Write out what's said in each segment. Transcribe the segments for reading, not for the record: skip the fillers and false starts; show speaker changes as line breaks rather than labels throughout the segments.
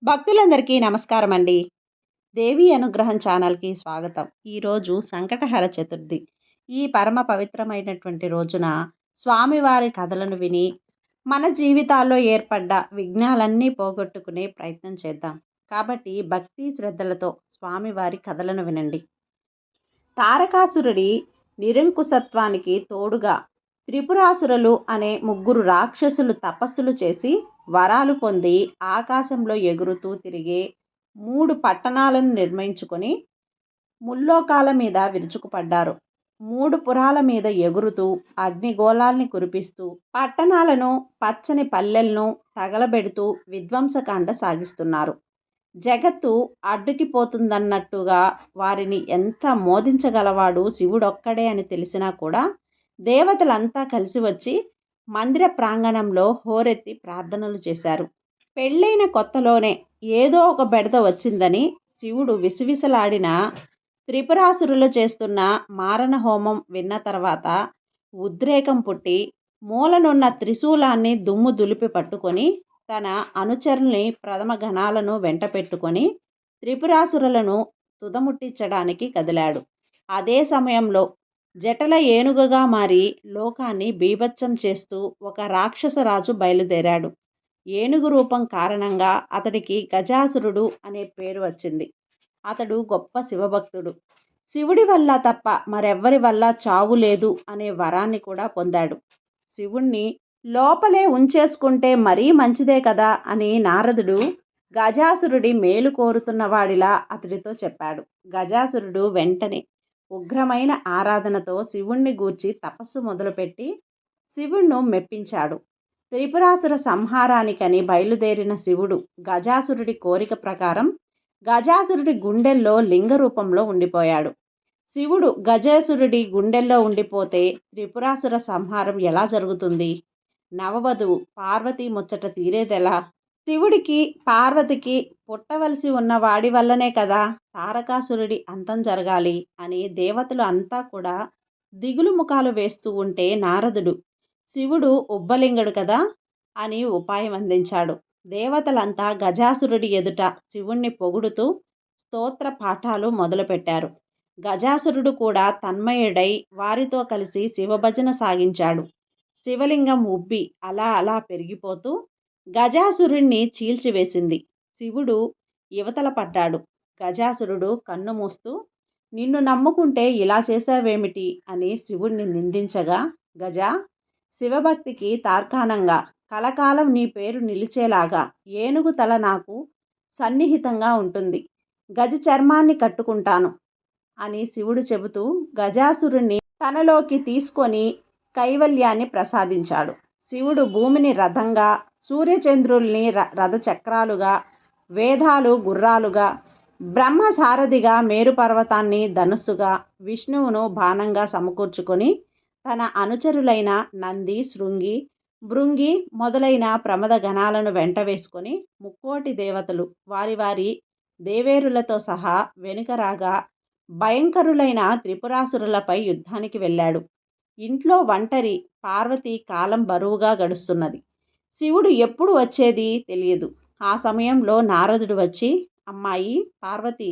భక్తులందరికీ నమస్కారం అండి. దేవి అనుగ్రహం ఛానల్‌కి స్వాగతం. ఈరోజు సంకటహర చతుర్థి. ఈ పరమ పవిత్రమైనటువంటి రోజున స్వామివారి కథలను విని, మన జీవితాల్లో ఏర్పడ్డ విఘ్నాలన్నీ పోగొట్టుకునే ప్రయత్నం చేద్దాం. కాబట్టి భక్తి శ్రద్ధలతో స్వామివారి కథలను వినండి. తారకాసురుడి నిరంకుశత్వానికి తోడుగా త్రిపురాసురులు అనే ముగ్గురు రాక్షసులు తపస్సులు చేసి వరాలు పొంది ఆకాశంలో ఎగురుతూ తిరిగే 3 పట్టణాలను నిర్మించుకొని ముల్లోకాల మీద విరుచుకుపడ్డారు. 3 పురాల మీద ఎగురుతూ అగ్నిగోళాల్ని కురిపిస్తూ పట్టణాలను పచ్చని పల్లెలను తగలబెడుతూ విధ్వంసకాండ సాగిస్తున్నారు. జగత్తు అడ్డుకిపోతుందన్నట్టుగా వారిని ఎంత మోదించగలవాడు శివుడొక్కడే అని తెలిసినా కూడా దేవతలంతా కలిసి వచ్చి మందిర ప్రాంగణంలో హోరెత్తి ప్రార్థనలు చేశారు. పెళ్ళైన కొత్తలోనే ఏదో ఒక బెడద వచ్చిందని శివుడు విసవిసలాడిన త్రిపురాసురులు చేస్తున్న మారణ హోమం విన్న తర్వాత ఉద్రేకం పుట్టి మూలనున్న త్రిశూలాన్ని దుమ్ము దులిపి పట్టుకొని తన అనుచరుల్ని ప్రథమ గణాలను వెంట పెట్టుకొని త్రిపురాసురులను తుదముట్టించడానికి కదిలాడు. అదే సమయంలో జటల ఏనుగుగా మారి లోకాన్ని బీభత్సం చేస్తూ ఒక రాక్షసరాజు బయలుదేరాడు. ఏనుగు రూపం కారణంగా అతడికి గజాసురుడు అనే పేరు వచ్చింది. అతడు గొప్ప శివభక్తుడు. శివుడి వల్ల తప్ప మరెవ్వరి వల్ల చావు లేదు అనే వరాన్ని కూడా పొందాడు. శివుణ్ణి లోపలే ఉంచేసుకుంటే మరీ మంచిదే కదా అని నారదుడు గజాసురుడి మేలు కోరుతున్నవాడిలా అతడితో చెప్పాడు. గజాసురుడు వెంటనే ఉగ్రమైన ఆరాధనతో శివుణ్ణి గూర్చి తపస్సు మొదలుపెట్టి శివుణ్ణి మెప్పించాడు. త్రిపురాసుర సంహారానికని బయలుదేరిన శివుడు గజాసురుడి కోరిక ప్రకారం గజాసురుడి గుండెల్లో లింగ రూపంలో ఉండిపోయాడు. శివుడు గజాసురుడి గుండెల్లో ఉండిపోతే త్రిపురాసుర సంహారం ఎలా జరుగుతుంది? నవవధువు పార్వతీ ముచ్చట తీరేదెలా? శివుడికి పార్వతికి పుట్టవలసి ఉన్న వాడి వల్లనే కదా తారకాసురుడి అంతం జరగాలి అని దేవతలు అంతా కూడా దిగులు ముఖాలు వేస్తూ ఉంటే నారదుడు శివుడు ఉబ్బలింగడు కదా అని ఉపాయం అందించాడు. దేవతలంతా గజాసురుడి ఎదుట శివుణ్ణి పొగుడుతూ స్తోత్ర పాఠాలు మొదలుపెట్టారు. గజాసురుడు కూడా తన్మయుడై వారితో కలిసి శివభజన సాగించాడు. శివలింగం ఉబ్బి అలా అలా పెరిగిపోతూ గజాసురుణ్ణి చీల్చివేసింది. శివుడు యువతల పడ్డాడు. గజాసురుడు కన్ను మూస్తూ నిన్ను నమ్ముకుంటే ఇలా చేశావేమిటి అని శివుణ్ణి నిందించగా, గజా, శివభక్తికి తార్కాణంగా కలకాలం నీ పేరు నిలిచేలాగా ఏనుగు తల నాకు సన్నిహితంగా ఉంటుంది. గజ చర్మాన్ని కట్టుకుంటాను అని శివుడు చెబుతూ గజాసురుణ్ణి తనలోకి తీసుకొని కైవల్యాన్ని ప్రసాదించాడు. శివుడు భూమిని రథంగా, సూర్యచంద్రుల్ని రథచక్రాలుగా, వేదాలు గుర్రాలుగా, బ్రహ్మ సారథిగా, మేరుపర్వతాన్ని ధనుస్సుగా, విష్ణువును బాణంగా సమకూర్చుకొని తన అనుచరులైన నంది, శృంగి, భృంగి మొదలైన ప్రమద గణాలను వెంట వేసుకొని ముక్కోటి దేవతలు వారి వారి దేవేరులతో సహా వెనుక రాగా భయంకరులైన త్రిపురాసురులపై యుద్ధానికి వెళ్ళాడు. ఇంట్లో ఒంటరి పార్వతి కాలం బరువుగా గడుస్తున్నది. శివుడు ఎప్పుడు వచ్చేది తెలియదు. ఆ సమయంలో నారదుడు వచ్చి, అమ్మాయి పార్వతి,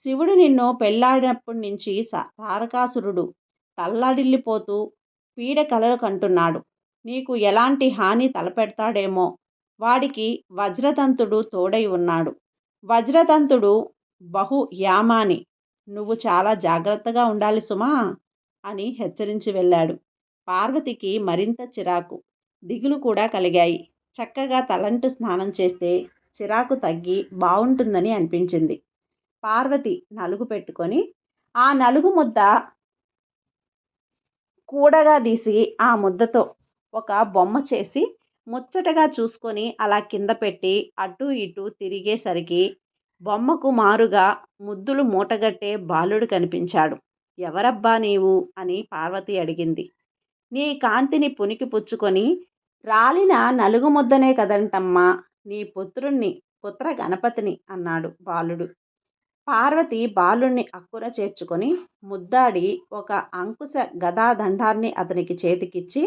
శివుడు నిన్ను పెళ్లాడినప్పటి నుంచి తారకాసురుడు తల్లడిల్లిపోతూ పీడ కలలు కంటున్నాడు. నీకు ఎలాంటి హాని తలపెడతాడేమో. వాడికి వజ్రదంతుడు తోడై ఉన్నాడు. వజ్రదంతుడు బహు యామాని. నువ్వు చాలా జాగ్రత్తగా ఉండాలి సుమా అని హెచ్చరించి వెళ్ళాడు. పార్వతికి మరింత చిరాకు, దిగులు కూడా కలిగాయి. చక్కగా తలంటు స్నానం చేస్తే చిరాకు తగ్గి బావుంటుందని అనిపించింది. పార్వతి నలుగు పెట్టుకొని ఆ నలుగు ముద్ద కూడగా తీసి ఆ ముద్దతో ఒక బొమ్మ చేసి ముచ్చటగా చూసుకొని అలా కింద పెట్టి అటు ఇటు తిరిగేసరికి బొమ్మకు మారుగా ముద్దులు మూటగట్టే బాలుడు కనిపించాడు. ఎవరబ్బా నీవు అని పార్వతి అడిగింది. నీ కాంతిని పునికి పుచ్చుకొని రాలిన నలుగు ముద్దనే కదంటమ్మా, నీ పుత్రుణ్ణి, పుత్ర గణపతిని అన్నాడు బాలుడు. పార్వతి బాలుణ్ణి అక్కున చేర్చుకొని ముద్దాడి ఒక అంకుశ గదాదండాన్ని అతనికి చేతికిచ్చి,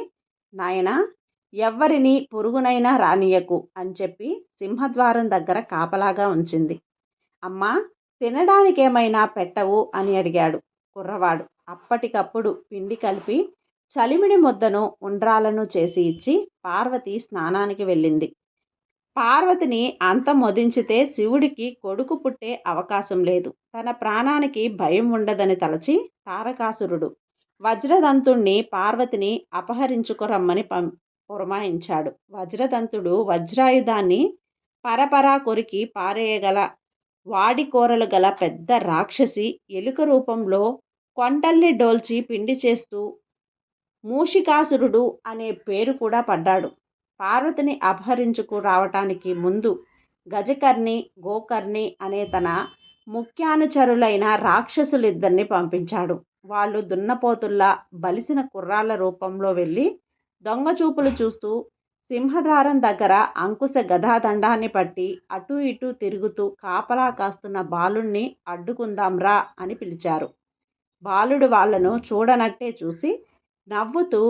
నాయనా, ఎవ్వరిని పురుగునైనా రానియకు అని చెప్పి సింహద్వారం దగ్గర కాపలాగా ఉంచింది. అమ్మా, తినడానికేమైనా పెట్టవు అని అడిగాడు కుర్రవాడు. అప్పటికప్పుడు పిండి కలిపి చలిమిడి ముద్దను ఉండ్రాలను చేసి ఇచ్చి పార్వతి స్నానానికి వెళ్ళింది. పార్వతిని అంత మొదించితే శివుడికి కొడుకు పుట్టే అవకాశం లేదు. తన ప్రాణానికి భయం ఉండదని తలచి తారకాసురుడు వజ్రదంతుణ్ణి పార్వతిని అపహరించుకురమ్మని పురమాయించాడు. వజ్రదంతుడు వజ్రాయుధాన్ని పరపరా కొరికి పారేయగల వాడికోరలు గల పెద్ద రాక్షసి ఎలుక రూపంలో కొండల్ని డోల్చి పిండి చేస్తూ మూషికాసురుడు అనే పేరు కూడా పడ్డాడు. పార్వతిని అపహరించుకు రావటానికి ముందు గజకర్ణి, గోకర్ణి అనే తన ముఖ్యానుచరులైన రాక్షసులిద్దరిని పంపించాడు. వాళ్ళు దున్నపోతుల్లా బలిసిన కుర్రాళ్ళ రూపంలో వెళ్ళి దొంగచూపులు చూస్తూ సింహద్వారం దగ్గర అంకుశ గదాదండాన్ని పట్టి అటూ ఇటూ తిరుగుతూ కాపలా కాస్తున్న బాలుణ్ణి అడ్డుకుందాంరా అని పిలిచారు. బాలుడు వాళ్లను చూడనట్టే చూసి నవ్వుతూ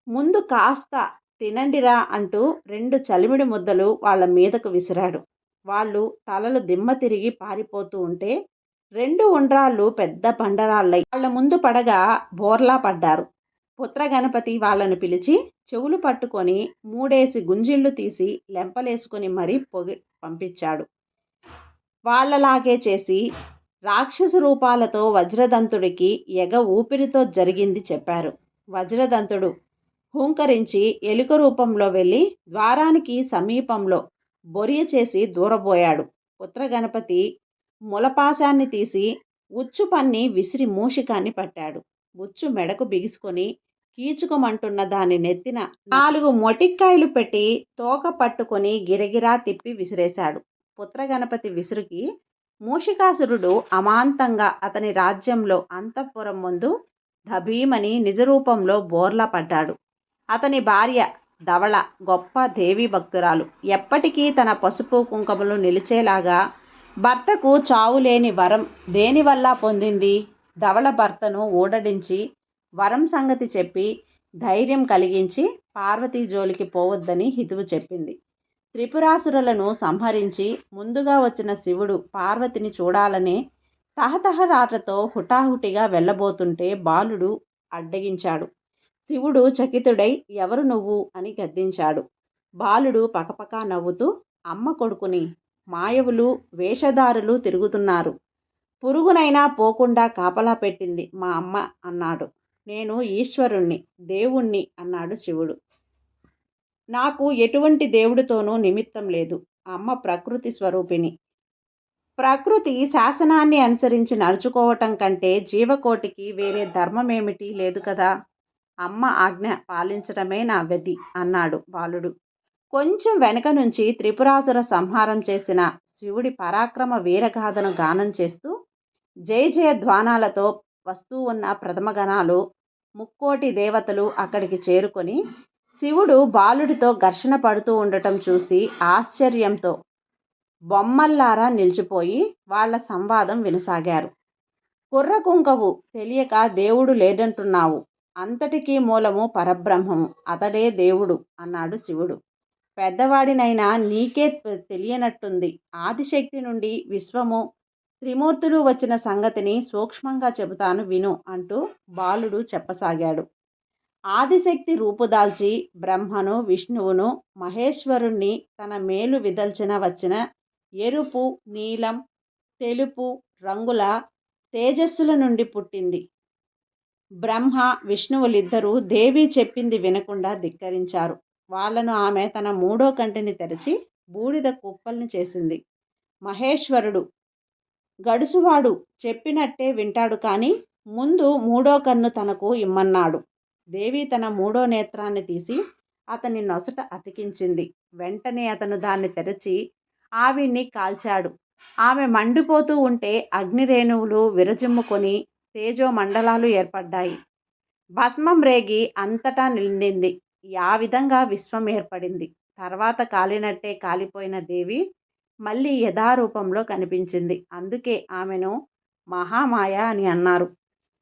ముందు కాస్త తినండిరా అంటూ 2 చలిమిడి ముద్దలు వాళ్ళ మీదకు విసిరాడు. వాళ్ళు తలలు దిమ్మ తిరిగి పారిపోతూ ఉంటే 2 ఉండ్రాళ్ళు పెద్ద బండరాళ్ళై వాళ్ళ ముందు పడగా బోర్లా పడ్డారు. పుత్రగణపతి వాళ్ళను పిలిచి చెవులు పట్టుకొని 3 గుంజిళ్ళు తీసి లెంపలేసుకొని మరీ పంపించాడు. వాళ్ళలాగే చేసి రాక్షసు రూపాలతో వజ్రదంతుడికి ఎగ ఊపిరితో జరిగింది చెప్పారు. వజ్రదంతుడు హూంకరించి ఎలుక రూపంలో వెళ్ళి ద్వారానికి సమీపంలో బొరియ చేసి దూరబోయాడు. పుత్రగణపతి ములపాశాన్ని తీసి ఉచ్చు పన్ని విసిరి మూషికాన్ని పట్టాడు. ఉచ్చు మెడకు బిగుసుకొని కీచుకమంటున్న దాని నెత్తిన 4 మొటిక్కాయలు పెట్టి తోక పట్టుకొని గిరగిరా తిప్పి విసిరేశాడు. పుత్రగణపతి విసురుకి మూషికాసురుడు అమాంతంగా అతని రాజ్యంలో అంతఃపురం ముందు ధభీమని నిజరూపంలో బోర్లా పడ్డాడు. అతని భార్య ధవళ గొప్ప దేవీ భక్తురాలు. ఎప్పటికీ తన పసుపు కుంకుమలు నిలిచేలాగా భర్తకు చావులేని వరం దేనివల్ల పొందింది? ధవళ భర్తను ఊడడించి వరం సంగతి చెప్పి ధైర్యం కలిగించి పార్వతీ జోలికి పోవద్దని హితువు చెప్పింది. త్రిపురాసురులను సంహరించి ముందుగా వచ్చిన శివుడు పార్వతిని చూడాలనే తహతహరాటతో హుటాహుటిగా వెళ్ళబోతుంటే బాలుడు అడ్డగించాడు. శివుడు చకితుడై ఎవరు నువ్వు అని గద్దించాడు. బాలుడు పకపకా నవ్వుతూ అమ్మ కొడుకుని, మాయవులు వేషధారులు తిరుగుతున్నారు, పురుగునైనా పోకుండా కాపలా పెట్టింది మా అమ్మ అన్నాడు. నేను ఈశ్వరుణ్ణి, దేవుణ్ణి అన్నాడు శివుడు. నాకు ఎటువంటి దేవుడితోనూ నిమిత్తం లేదు. అమ్మ ప్రకృతి స్వరూపిణి. ప్రకృతి శాసనాన్ని అనుసరించి నడుచుకోవటం కంటే జీవకోటికి వేరే ధర్మమేమిటి లేదు కదా. అమ్మ ఆజ్ఞ పాలించడమే నా విధి అన్నాడు బాలుడు. కొంచెం వెనక నుంచి త్రిపురాసుర సంహారం చేసిన శివుడి పరాక్రమ వీరగాథను గానం చేస్తూ జయ జయ ధ్వానాలతో వస్తూ ఉన్న ప్రథమగణాలు 3,000,000 దేవతలు అక్కడికి చేరుకొని శివుడు బాలుడితో ఘర్షణ పడుతూ ఉండటం చూసి ఆశ్చర్యంతో బొమ్మల్లారా నిలిచిపోయి వాళ్ల సంవాదం వినసాగారు. కుర్రకుంకవు తెలియక దేవుడు లేదంటున్నావు, అంతటికీ మూలము పరబ్రహ్మము, అతడే దేవుడు అన్నాడు శివుడు. పెద్దవాడినైనా నీకే తెలియనట్టుంది. ఆదిశక్తి నుండి విశ్వము త్రిమూర్తులు వచ్చిన సంగతిని సూక్ష్మంగా చెబుతాను విను అంటూ బాలుడు చెప్పసాగాడు. ఆదిశక్తి రూపుదాల్చి బ్రహ్మను, విష్ణువును, మహేశ్వరుణ్ణి తన మేలు విదల్చిన వచ్చిన ఎరుపు, నీలం, తెలుపు రంగుల తేజస్సుల నుండి పుట్టింది. బ్రహ్మ, విష్ణువులిద్దరూ దేవి చెప్పింది వినకుండా ధిక్కరించారు. వాళ్లను ఆమె తన 3వ కంటిని తెరచి బూడిద కుప్పల్ని చేసింది. మహేశ్వరుడు గడుసువాడు, చెప్పినట్టే వింటాడు కానీ ముందు 3వ కన్ను తనకు ఇమ్మన్నాడు. దేవి తన 3వ నేత్రాన్ని తీసి అతని నొసట అతికించింది. వెంటనే అతను దాన్ని తెరచి ఆవిడ్ని కాల్చాడు. ఆమె మండిపోతూ ఉంటే అగ్నిరేణువులు విరజిమ్ముకొని తేజోమండలాలు ఏర్పడ్డాయి. భస్మం రేగి అంతటా నిండింది. ఆ విధంగా విశ్వం ఏర్పడింది. తర్వాత కాలినట్టే కాలిపోయిన దేవి మళ్ళీ యథారూపంలో కనిపించింది. అందుకే ఆమెను మహామాయ అని అన్నారు.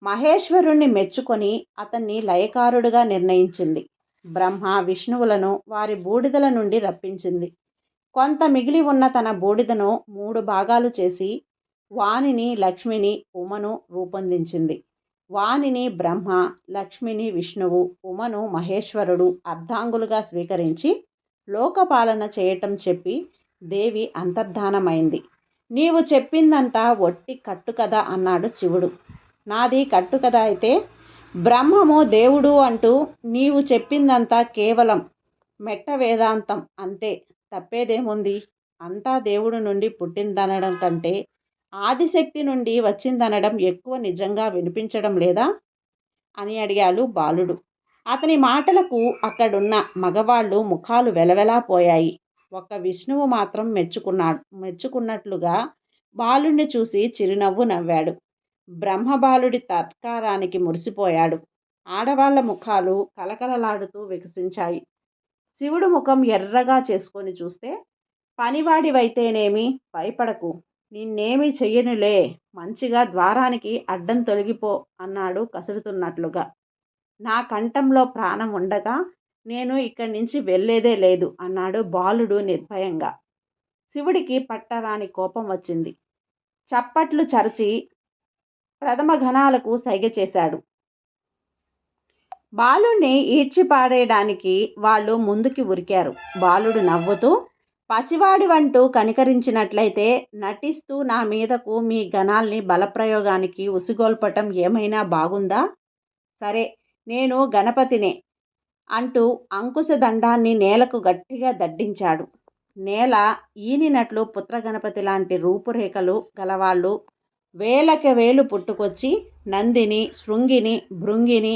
మహేశ్వరుణ్ణి మెచ్చుకొని అతన్ని లయకారుడుగా నిర్ణయించింది. బ్రహ్మ విష్ణువులను వారి బూడిదల నుండి రప్పించింది. కొంత మిగిలి ఉన్న తన బూడిదను 3 భాగాలు చేసి వానిని లక్ష్మిని ఉమను రూపొందించింది. వానిని బ్రహ్మ, లక్ష్మిని విష్ణువు, ఉమను మహేశ్వరుడు అర్ధాంగులుగా స్వీకరించి లోకపాలన చేయటం చెప్పి దేవి అంతర్ధానమైంది. నీవు చెప్పిందంతా ఒట్టి కట్టుకథ అన్నాడు శివుడు. నాది కట్టుకథ అయితే బ్రహ్మము దేవుడు అంటూ నీవు చెప్పిందంతా కేవలం మెట్ట వేదాంతం అంతే, తప్పేదేముంది? అంతా దేవుడి నుండి పుట్టిందనడం కంటే ఆదిశక్తి నుండి వచ్చిందనడం ఎక్కువ నిజంగా వినిపించడం లేదా అని అడిగాడు బాలుడు. అతని మాటలకు అక్కడున్న మగవాళ్ళు ముఖాలు వెలవెలాపోయాయి. ఒక్క విష్ణువు మాత్రం మెచ్చుకున్నట్లుగా బాలుణ్ణి చూసి చిరునవ్వు నవ్వాడు. బ్రహ్మబాలుడి తత్కారానికి మురిసిపోయాడు. ఆడవాళ్ల ముఖాలు కలకలలాడుతూ వికసించాయి. శివుడు ముఖం ఎర్రగా చేసుకొని చూస్తే, పనివాడివైతేనేమి, భయపడకు, నిన్నేమీ చెయ్యనులే, మంచిగా ద్వారానికి అడ్డం తొలగిపో అన్నాడు కసురుతున్నట్లుగా. నా కంఠంలో ప్రాణం ఉండగా నేను ఇక్కడి నుంచి వెళ్ళేదే లేదు అన్నాడు బాలుడు నిర్భయంగా. శివుడికి పట్టరాని కోపం వచ్చింది. చప్పట్లు చరచి ప్రథమ ఘనాలకు సైగ చేశాడు. బాలుణ్ణి ఈడ్చిపాడేయడానికి వాళ్ళు ముందుకి ఉరికారు. బాలుడు నవ్వుతూ, పసివాడివంటూ కనికరించినట్లయితే నటిస్తూ నా మీదకు మీ గణాల్ని బలప్రయోగానికి ఉసిగొల్పటం ఏమైనా బాగుందా? సరే, నేను గణపతినే అంటూ అంకుశదండాన్ని నేలకు గట్టిగా దడ్డించాడు. నేల ఈనినట్లు పుత్రగణపతి లాంటి రూపురేఖలు గలవాళ్ళు వేలకి వేలు పుట్టుకొచ్చి నందిని, శృంగిని, భృంగిని,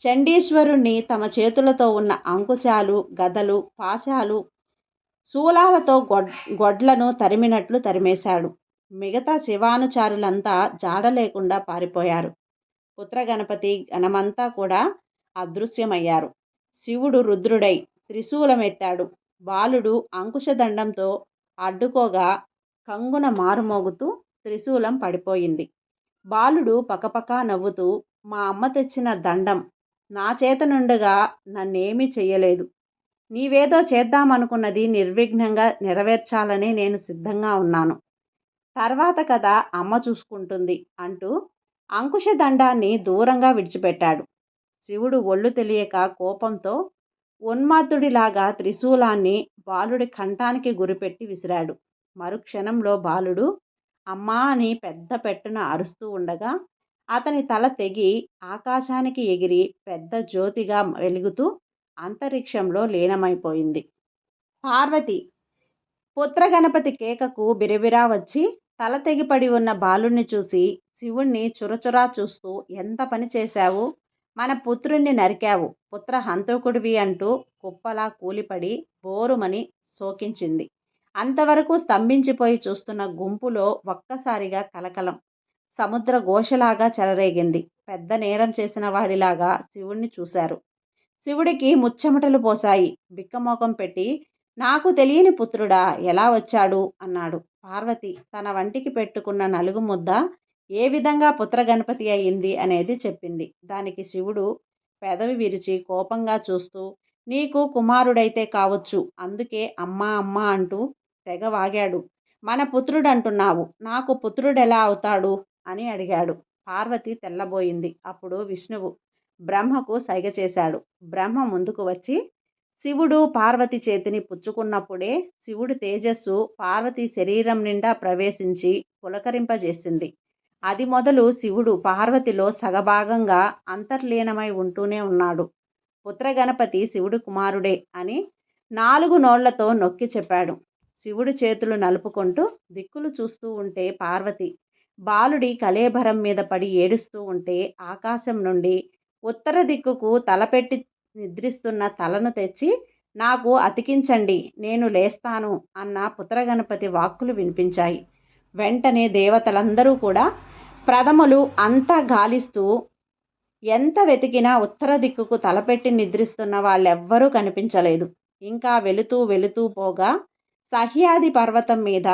చండీశ్వరుణ్ణి తమ చేతులతో ఉన్న అంకుశాలు, గదలు, పాశాలు, శూలాలతో గొడ్లను తరిమినట్లు తరిమేశాడు. మిగతా శివానుచారులంతా జాడ లేకుండా పారిపోయారు. పుత్రగణపతి గణమంతా కూడా అదృశ్యమయ్యారు. శివుడు రుద్రుడై త్రిశూలమెత్తాడు. బాలుడు అంకుశదండంతో అడ్డుకోగా కంగున మారుమోగుతూ త్రిశూలం పడిపోయింది. బాలుడు పకపకా నవ్వుతూ, మా అమ్మ తెచ్చిన దండం నా చేత నుండగా నన్నేమీ చెయ్యలేదు. నీవేదో చేద్దామనుకున్నది నిర్విఘ్నంగా నెరవేర్చాలనే నేను సిద్ధంగా ఉన్నాను. తర్వాత కదా అమ్మ చూసుకుంటుంది అంటూ అంకుశదండాన్ని దూరంగా విడిచిపెట్టాడు. శివుడు ఒళ్ళు తెలియక కోపంతో ఉన్మత్తుడిలాగా త్రిశూలాన్ని బాలుడి కంఠానికి గురిపెట్టి విసిరాడు. మరుక్షణంలో బాలుడు అమ్మా అని పెద్ద పెట్టున అరుస్తూ ఉండగా అతని తల తెగి ఆకాశానికి ఎగిరి పెద్ద జ్యోతిగా వెలుగుతూ అంతరిక్షంలో లీనమైపోయింది. పార్వతి పుత్రగణపతి కేకకు బిరబిరా వచ్చి తల తెగిపడి ఉన్న బాలుణ్ణి చూసి శివుణ్ణి చురచురా చూస్తూ, ఎంత పని చేశావు, మన పుత్రుణ్ణి నరికావు, పుత్ర హంతకుడివి అంటూ కుప్పలా కూలిపడి బోరుమని శోకించింది. అంతవరకు స్తంభించిపోయి చూస్తున్న గుంపులో ఒక్కసారిగా కలకలం, సముద్ర ఘోషలాగా చెలరేగింది. పెద్ద నేరం చేసిన వాడిలాగా శివుణ్ణి చూశారు. శివుడికి ముచ్చెమటలు పోశాయి. బిక్కమోకం పెట్టి, నాకు తెలియని పుత్రుడా, ఎలా వచ్చాడు అన్నాడు. పార్వతి తన వంటికి పెట్టుకున్న నలుగు ముద్ద ఏ విధంగా పుత్రగణపతి అయింది అనేది చెప్పింది. దానికి శివుడు పెదవి విరిచి కోపంగా చూస్తూ, నీకు కుమారుడైతే కావచ్చు, అందుకే అమ్మా అమ్మా అంటూ తెగ వాగాడు. మన పుత్రుడంటున్నావు, నాకు పుత్రుడెలా అవుతాడు అని అడిగాడు. పార్వతి తెల్లబోయింది. అప్పుడు విష్ణువు బ్రహ్మకు సైగ చేశాడు. బ్రహ్మ ముందుకు వచ్చి శివుడు పార్వతి చేతిని పుచ్చుకున్నప్పుడే శివుడి తేజస్సు పార్వతి శరీరం నిండా ప్రవేశించి పులకరింపజేసింది. అది మొదలు శివుడు పార్వతిలో సగభాగంగా అంతర్లీనమై ఉంటూనే ఉన్నాడు. పుత్రగణపతి శివుడు కుమారుడే అని 4 నోళ్లతో నొక్కి చెప్పాడు. శివుడి చేతులు నలుపుకుంటూ దిక్కులు చూస్తూ ఉంటే పార్వతి బాలుడి కళేబరం మీద పడి ఏడుస్తూ ఉంటే ఆకాశం నుండి ఉత్తర దిక్కుకు తలపెట్టి నిద్రిస్తున్న తలను తెచ్చి నాకు అతికించండి, నేను లేస్తాను అన్న పుత్రగణపతి వాక్కులు వినిపించాయి. వెంటనే దేవతలందరూ కూడా ప్రథమలు అంతా గాలిస్తూ ఎంత వెతికినా ఉత్తర దిక్కుకు తలపెట్టి నిద్రిస్తున్న వాళ్ళెవ్వరూ కనిపించలేదు. ఇంకా వెళుతూ వెళుతూ పోగా సహ్యాది పర్వతం మీద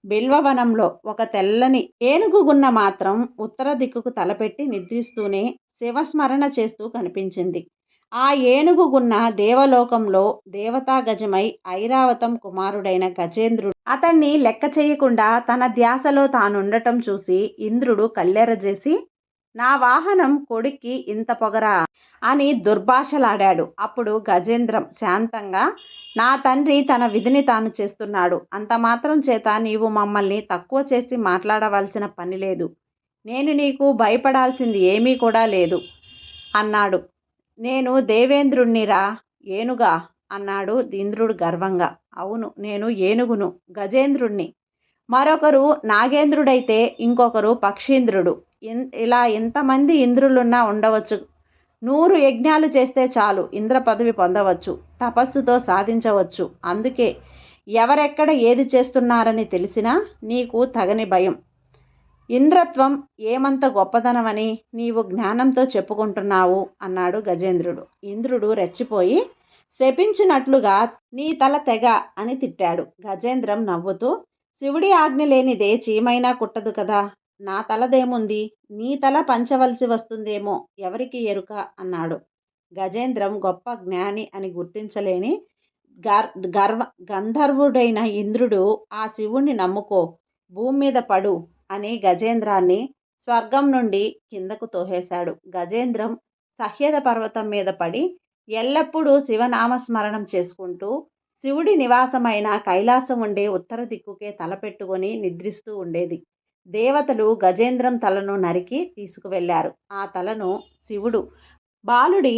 బిల్వవనంలో ఒక తెల్లని ఏనుగుగున్న మాత్రం ఉత్తర దిక్కుకు తలపెట్టి నిద్రిస్తూనే శివస్మరణ చేస్తూ కనిపించింది. ఆ ఏనుగుగున్న దేవలోకంలో దేవతా గజమై ఐరావతం కుమారుడైన గజేంద్రుడు అతన్ని లెక్క చేయకుండా తన ధ్యాసలో తానుండటం చూసి ఇంద్రుడు కళ్ళెరజేసి, నా వాహనం కొడుక్కి ఇంత పొగరా అని దుర్భాషలాడాడు. అప్పుడు గజేంద్రం శాంతంగా, నా తండ్రి తన విధిని తాను చేస్తున్నాడు. అంత మాత్రం చేత నీవు మమ్మల్ని తక్కువ చేసి మాట్లాడవలసిన పని లేదు. నేను నీకు భయపడాల్సింది ఏమీ కూడా లేదు అన్నాడు. నేను దేవేంద్రుణ్ణిరా. ఏనుగా అన్నాడు ఇంద్రుడు గర్వంగా. అవును, నేను ఏనుగును, గజేంద్రుణ్ణి. మరొకరు నాగేంద్రుడైతే ఇంకొకరు పక్షీంద్రుడు. ఇలా ఇంతమంది ఇంద్రులున్నా ఉండవచ్చు. 100 యజ్ఞాలు చేస్తే చాలు ఇంద్ర పదవి పొందవచ్చు, తపస్సుతో సాధించవచ్చు. అందుకే ఎవరెక్కడ ఏది చేస్తున్నారని తెలిసినా నీకు తగని భయం. ఇంద్రత్వం ఏమంత గొప్పదనమని నీవు జ్ఞానంతో చెప్పుకుంటున్నావు అన్నాడు గజేంద్రుడు. ఇంద్రుడు రెచ్చిపోయి శపించినట్లుగా నీ తల తెగ అని తిట్టాడు. గజేంద్రం నవ్వుతూ, శివుడి ఆజ్ఞ లేనిదే చీమైనా కుట్టదు కదా, నా తలదేముంది, నీ తల పంచవలసి వస్తుందేమో, ఎవరికి ఎరుక అన్నాడు. గజేంద్రం గొప్ప జ్ఞాని అని గుర్తించలేని గంధర్వుడైన ఇంద్రుడు, ఆ శివుణ్ణి నమ్ముకో, భూమి మీద పడు అని గజేంద్రాన్ని స్వర్గం నుండి కిందకు తోసేశాడు. గజేంద్రం సహ్యద పర్వతం మీద పడి ఎల్లప్పుడూ శివనామస్మరణం చేసుకుంటూ శివుడి నివాసమైన కైలాసం ఉండే ఉత్తర దిక్కుకే తలపెట్టుకొని నిద్రిస్తూ ఉండేది. దేవతలు గజేంద్రం తలను నరికి తీసుకువెళ్లారు. ఆ తలను శివుడు బాలుడి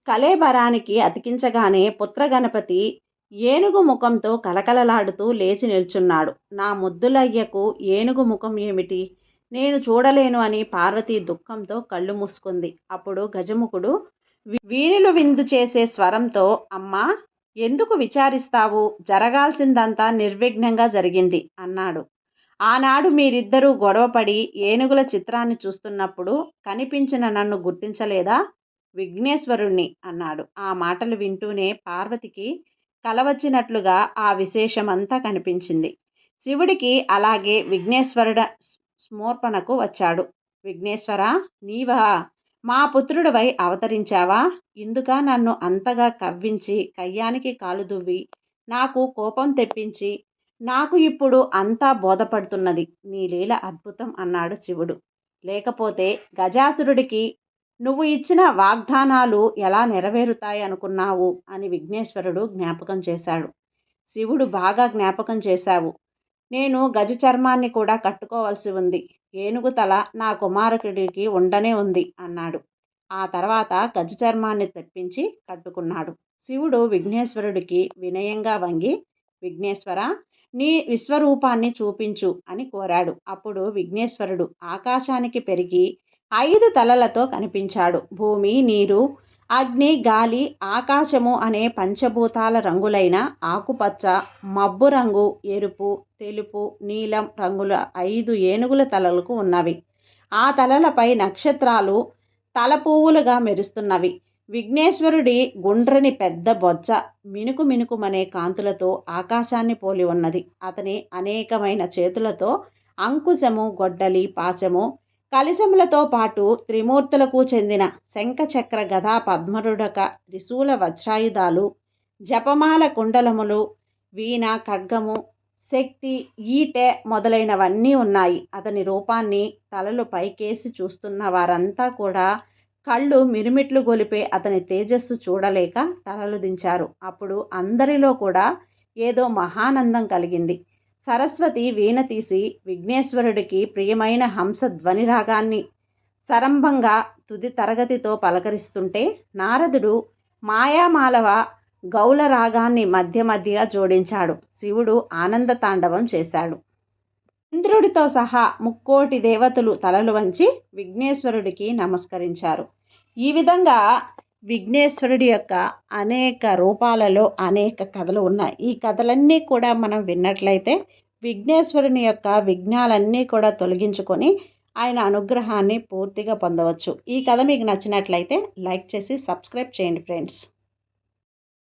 కళేబరానికి అతికించగానే పుత్రగణపతి ఏనుగు ముఖంతో కలకలలాడుతూ లేచి నిల్చున్నాడు. నా ముద్దులయ్యకు ఏనుగు ముఖం ఏమిటి, నేను చూడలేను అని పార్వతి దుఃఖంతో కళ్ళు మూసుకుంది. అప్పుడు గజముఖుడు వీణులు విందు చేసే స్వరంతో, అమ్మా, ఎందుకు విచారిస్తావు, జరగాల్సిందంతా నిర్విఘ్నంగా జరిగింది అన్నాడు. ఆనాడు మీరిద్దరూ గొడవపడి ఏనుగుల చిత్రాన్ని చూస్తున్నప్పుడు కనిపించిన నన్ను గుర్తించలేదా? విఘ్నేశ్వరుణ్ణి అన్నాడు. ఆ మాటలు వింటూనే పార్వతికి కలవచ్చినట్లుగా ఆ విశేషమంతా కనిపించింది. శివుడికి అలాగే విఘ్నేశ్వరుడ స్మోర్పణకు వచ్చాడు. విఘ్నేశ్వర, నీవా మా పుత్రుడివై అవతరించావా? ఇందుక నన్ను అంతగా కవ్వించి కయ్యానికి కాలు దువ్వి నాకు కోపం తెప్పించి నాకు ఇప్పుడు అంతా బోధపడుతున్నది. నీ లీల అద్భుతం అన్నాడు శివుడు. లేకపోతే గజాసురుడికి నువ్వు ఇచ్చిన వాగ్దానాలు ఎలా నెరవేరుతాయి అనుకున్నావు అని విఘ్నేశ్వరుడు జ్ఞాపకం చేశాడు. శివుడు, బాగా జ్ఞాపకం చేశావు. నేను గజ చర్మాన్ని కూడా కట్టుకోవలసి ఉంది. ఏనుగు తల నా కుమారకుడికి ఉండనే ఉంది అన్నాడు. ఆ తర్వాత గజ చర్మాన్ని తెప్పించి కట్టుకున్నాడు. శివుడు విఘ్నేశ్వరుడికి వినయంగా వంగి, విఘ్నేశ్వర, నీ విశ్వరూపాన్ని చూపించు అని కోరాడు. అప్పుడు విఘ్నేశ్వరుడు ఆకాశానికి పెరిగి 5 తలలతో కనిపించాడు. భూమి, నీరు, అగ్ని, గాలి, ఆకాశము అనే పంచభూతాల రంగులైన ఆకుపచ్చ, మబ్బు రంగు, ఎరుపు, తెలుపు, నీలం రంగుల 5 ఏనుగుల తలలకు ఉన్నవి. ఆ తలలపై నక్షత్రాలు తల పువ్వులుగా మెరుస్తున్నవి. విఘ్నేశ్వరుడి గుండ్రని పెద్ద బొజ్జ మినుకు మినుకుమనే కాంతులతో ఆకాశాన్ని పోలి ఉన్నది. అతని అనేకమైన చేతులతో అంకుశము, గొడ్డలి, పాశము, కలిశములతో పాటు త్రిమూర్తులకు చెందిన శంఖ, చక్ర, గదా, పద్మరుడక, త్రిశూల, వజ్రాయుధాలు, జపమాల, కుండలములు, వీణ, ఖడ్గము, శక్తి, ఈటె మొదలైనవన్నీ ఉన్నాయి. అతని రూపాన్ని తలలు పైకేసి చూస్తున్న వారంతా కూడా కళ్ళు మిరుమిట్లు గొలిపే అతని తేజస్సు చూడలేక తలలు దించారు. అప్పుడు అందరిలో కూడా ఏదో మహానందం కలిగింది. సరస్వతి వీణ తీసి విఘ్నేశ్వరుడికి ప్రియమైన హంస ధ్వని రాగాన్ని సరంభంగా తుది తరగతితో పలకరిస్తుంటే నారదుడు మాయామాలవ గౌల రాగాన్ని మధ్య మధ్యగా జోడించాడు. శివుడు ఆనంద తాండవం చేశాడు. ఇంద్రుడితో సహా 3,000,000 దేవతలు తలలు వంచి విఘ్నేశ్వరుడికి నమస్కరించారు. ఈ విధంగా విఘ్నేశ్వరుడి యొక్క అనేక రూపాలలో అనేక కథలు ఉన్నాయి. ఈ కథలన్నీ కూడా మనం విన్నట్లయితే విఘ్నేశ్వరుని యొక్క విఘ్నాలన్నీ కూడా తొలగించుకొని ఆయన అనుగ్రహాన్ని పూర్తిగా పొందవచ్చు. ఈ కథ మీకు నచ్చినట్లయితే లైక్ చేసి సబ్స్క్రైబ్ చేయండి ఫ్రెండ్స్.